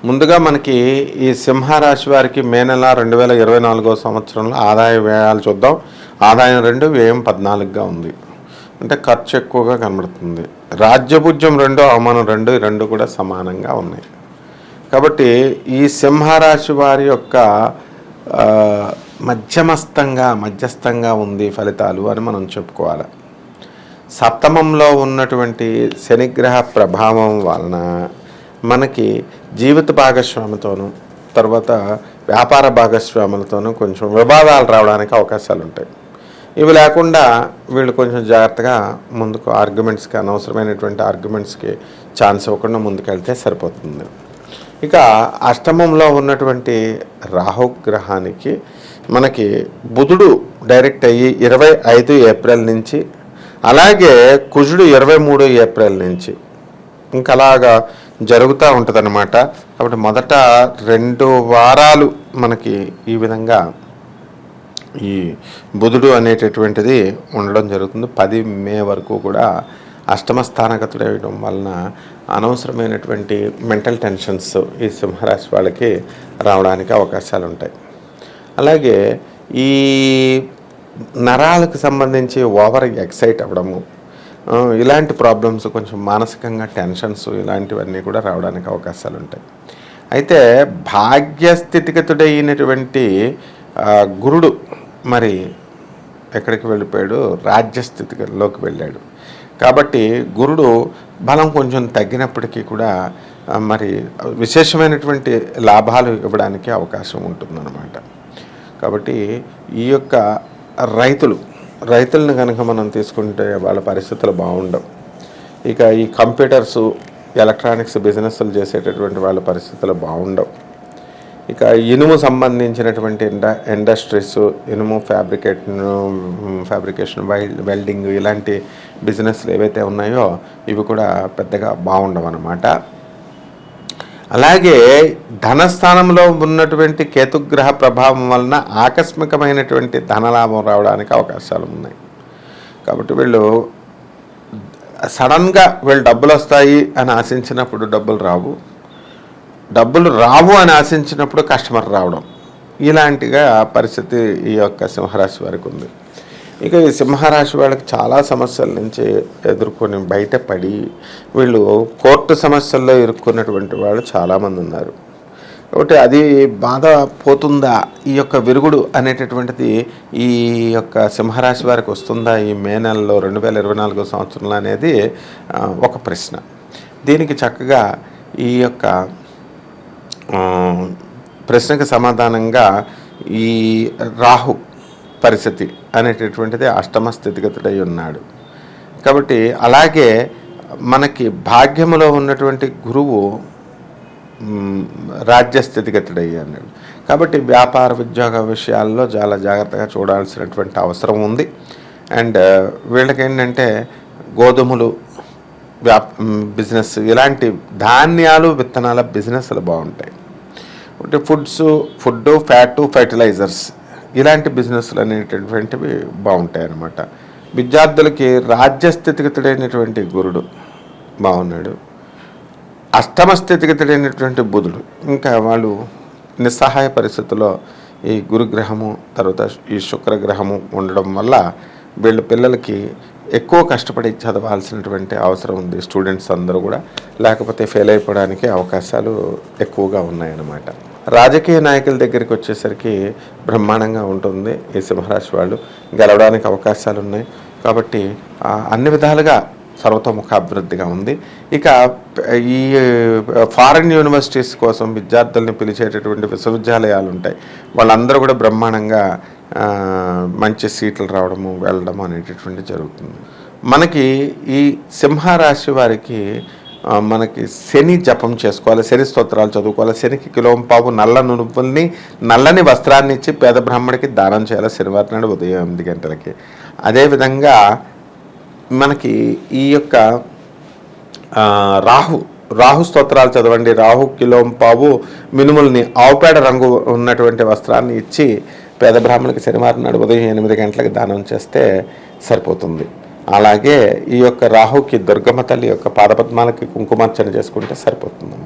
ముందుగా మనకి ఈ సింహరాశి వారికి మే నెల 2024 సంవత్సరంలో ఆదాయ వ్యయాలు చూద్దాం. ఆదాయం 2, వ్యయం 14గా ఉంది. అంటే ఖర్చు ఎక్కువగా కనబడుతుంది. రాజ్యభుజ్యం 2, అవమానం 2, ఈ 2 కూడా సమానంగా ఉన్నాయి. కాబట్టి ఈ సింహరాశి వారి యొక్క మధ్యస్థంగా ఉంది ఫలితాలు అని మనం చెప్పుకోవాలి. సప్తమంలో ఉన్నటువంటి శనిగ్రహ ప్రభావం వలన మనకి జీవిత భాగస్వామితోనూ తర్వాత వ్యాపార భాగస్వాములతోనూ కొంచెం వివాదాలు రావడానికి అవకాశాలు ఉంటాయి. ఇవి లేకుండా వీళ్ళు కొంచెం జాగ్రత్తగా ముందుకు ఆర్గ్యుమెంట్స్కి, అనవసరమైనటువంటి ఆర్గ్యుమెంట్స్కి ఛాన్స్ ఇవ్వకుండా ముందుకెళ్తే సరిపోతుంది. ఇక అష్టమంలో ఉన్నటువంటి రాహుగ్రహానికి మనకి బుధుడు డైరెక్ట్ అయ్యి 25 ఏప్రిల్ నుంచి, అలాగే కుజుడు 23 ఏప్రిల్ నుంచి ఇంకా అలాగా జరుగుతూ ఉంటుంది అన్నమాట. కాబట్టి మొదట 2 వారాలు మనకి ఈ విధంగా ఈ బుధుడు అనేటటువంటిది ఉండడం జరుగుతుంది. 10 మే వరకు కూడా అష్టమ స్థానగతుడవడం వలన అనవసరమైనటువంటి మెంటల్ టెన్షన్స్ ఈ సింహరాశి వాళ్ళకి రావడానికి అవకాశాలు ఉంటాయి. అలాగే ఈ నరాలకు సంబంధించి ఓవర్ ఎక్సైట్ అవ్వడము, ఇలాంటి ప్రాబ్లమ్స్, కొంచెం మానసికంగా టెన్షన్స్ ఇలాంటివన్నీ కూడా రావడానికి అవకాశాలు ఉంటాయి. అయితే భాగ్యస్థితిగతుడైనటువంటి గురుడు మరి ఎక్కడికి వెళ్ళిపోయాడు? రాజ్యస్థితిలోకి వెళ్ళాడు. కాబట్టి గురుడు బలం కొంచెం తగ్గినప్పటికీ కూడా మరి విశేషమైనటువంటి లాభాలు ఇవ్వడానికి అవకాశం ఉంటుందన్నమాట. కాబట్టి ఈ యొక్క రైతులను కనుక మనం తీసుకుంటే వాళ్ళ పరిస్థితులు బాగుండవు. ఇక ఈ కంప్యూటర్సు, ఎలక్ట్రానిక్స్ బిజినెస్లు చేసేటటువంటి వాళ్ళ పరిస్థితులు బాగుండవు. ఇక ఇనుము సంబంధించినటువంటి ఇండస్ట్రీస్, ఇనుము ఫ్యాబ్రికేషన్, వెల్డింగ్ ఇలాంటి బిజినెస్లు ఏవైతే ఉన్నాయో ఇవి కూడా పెద్దగా బాగుండవు అన్నమాట. అలాగే ధనస్థానంలో ఉన్నటువంటి కేతుగ్రహ ప్రభావం వలన ఆకస్మికమైనటువంటి ధనలాభం రావడానికి అవకాశాలు ఉన్నాయి. కాబట్టి వీళ్ళు సడన్గా డబ్బులు వస్తాయి అని ఆశించినప్పుడు డబ్బులు రావు అని ఆశించినప్పుడు కస్టమర్ రావడం, ఇలాంటిగా పరిస్థితి ఈ యొక్క సింహరాశి వారికి ఉంది. ఇక ఈ సింహరాశి వాళ్ళకి చాలా సమస్యల నుంచి ఎదుర్కొని బయటపడి వీళ్ళు కోర్టు సమస్యల్లో ఇరుక్కున్నటువంటి వాళ్ళు చాలామంది ఉన్నారు. కాబట్టి అది బాధ పోతుందా, ఈ యొక్క విరుగుడు అనేటటువంటిది ఈ యొక్క సింహరాశి వారికి వస్తుందా ఈ మే నెలలో 2024 సంవత్సరంలో అనేది ఒక ప్రశ్న. దీనికి చక్కగా ఈ యొక్క ప్రశ్నకు సమాధానంగా ఈ రాహు పరిస్థితి అనేటటువంటిది అష్టమ స్థితిగతుడై ఉన్నాడు. కాబట్టి అలాగే మనకి భాగ్యములో ఉన్నటువంటి గురువు రాజ్యస్థితిగతుడై అన్నాడు. కాబట్టి వ్యాపార ఉద్యోగ విషయాల్లో చాలా జాగ్రత్తగా చూడాల్సినటువంటి అవసరం ఉంది. అండ్ వీళ్ళకి ఏంటంటే గోధుమలు బిజినెస్, ఇలాంటి ధాన్యాలు విత్తనాల బిజినెస్లు బాగుంటాయి. అంటే ఫుడ్, ఫ్యాటు, ఫర్టిలైజర్స్ ఇలాంటి బిజినెస్లు అనేటటువంటివి బాగుంటాయి అన్నమాట. విద్యార్థులకి రాజ్యస్థితిగతుడైనటువంటి గురుడు బాగున్నాడు. అష్టమ స్థితిగతుడైనటువంటి బుధుడు, ఇంకా వాళ్ళు నిస్సహాయ పరిస్థితుల్లో ఈ గురుగ్రహము తర్వాత ఈ శుక్రగ్రహము ఉండడం వల్ల వీళ్ళ పిల్లలకి ఎక్కువ కష్టపడి చదవాల్సినటువంటి అవసరం ఉంది. స్టూడెంట్స్ అందరూ కూడా, లేకపోతే ఫెయిల్ అయిపోవడానికి అవకాశాలు ఎక్కువగా ఉన్నాయన్నమాట. రాజకీయ నాయకుల దగ్గరికి వచ్చేసరికి బ్రహ్మాండంగా ఉంటుంది. ఈ సింహరాశి వాళ్ళు గెలవడానికి అవకాశాలు ఉన్నాయి. కాబట్టి అన్ని విధాలుగా సర్వతోముఖ అభివృద్ధిగా ఉంది. ఇక ఈ ఫారిన్ యూనివర్సిటీస్ కోసం విద్యార్థుల్ని పిలిచేటటువంటి విశ్వవిద్యాలయాలు ఉంటాయి. వాళ్ళందరూ కూడా బ్రహ్మాండంగా మంచి సీట్లు రావడము, వెళ్ళడము అనేటటువంటి జరుగుతుంది. మనకి ఈ సింహరాశి వారికి మనకి శని జపం చేసుకోవాలి, శని స్తోత్రాలు చదువుకోవాలి. శనికి కిలోంపావు నల్ల నునుపుల్ని, నల్లని వస్త్రాన్ని ఇచ్చి పేద బ్రాహ్మడికి దానం చేయాలి శనివారం నాడు ఉదయం 8 గంటలకి. అదేవిధంగా మనకి ఈ యొక్క రాహు స్తోత్రాలు చదవండి. రాహు కిలోంపావు మినుముల్ని, ఆవుపేడ రంగు ఉన్నటువంటి వస్త్రాన్ని ఇచ్చి పేద బ్రాహ్మణులకి శనివారం నాడు ఉదయం 8 గంటలకు దానం చేస్తే సరిపోతుంది. అలాగే ఈ యొక్క రాహుకి దుర్గమ్మ తల్లి యొక్క పాదపద్మాలకి కుంకుమార్చన చేసుకుంటే సరిపోతుంది.